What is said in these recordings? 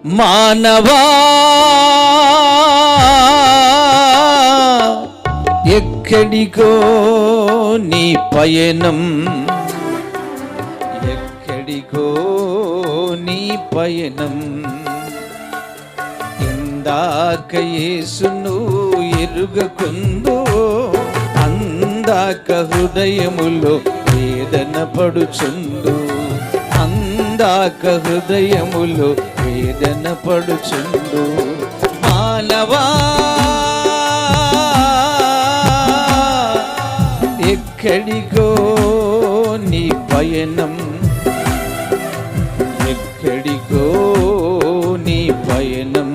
మానవా ఎక్కడికో నీ పయనం, ఎక్కడికో నీ పయనం. ఇందాక యేసును ఎరుగకుందో అందాక హృదయములో వేదన పడుచుండు, అందాక హృదయములో వేదన పడుచుండు. మానవా ఎక్కడికో నీ పయనం, ఎక్కడికో నీ పయనం.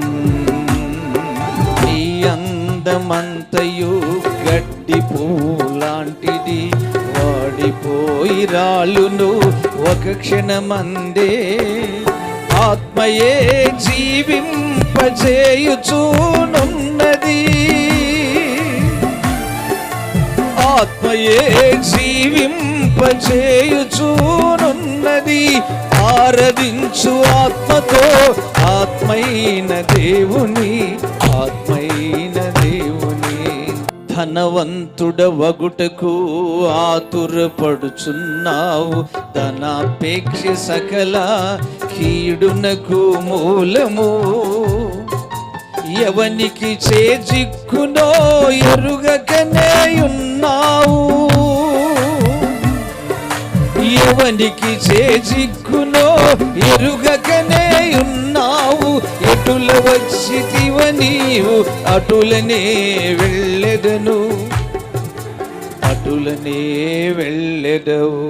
నీ అందమంతయు గడ్డి పూలాంటిది, వాడిపోయి రాలును ఒక క్షణమందే. ఆత్మయే జీవింపజేయుచునున్నది, ఆత్మయే జీవింపజేయుచునున్నది. ఆరాధించు ఆత్మతో ఆత్మైన దేవుని, ఆత్మైన దేవుని. ధనవంతుడవగుటకు ఆతురపడుచున్నావు, ధనాపేక్ష సకల కీడునకు మూలము. ఎవనికి చేజిక్కునో ఎరుగకనే ఉన్నావు, ఎవనికి చేజిక్కునో ఎరుగకనే ఉన్నావు. ఎటుల వచ్చితివ నీవు అటులనే వెళ్ళెదను, అటులనే వెళ్ళెదవు.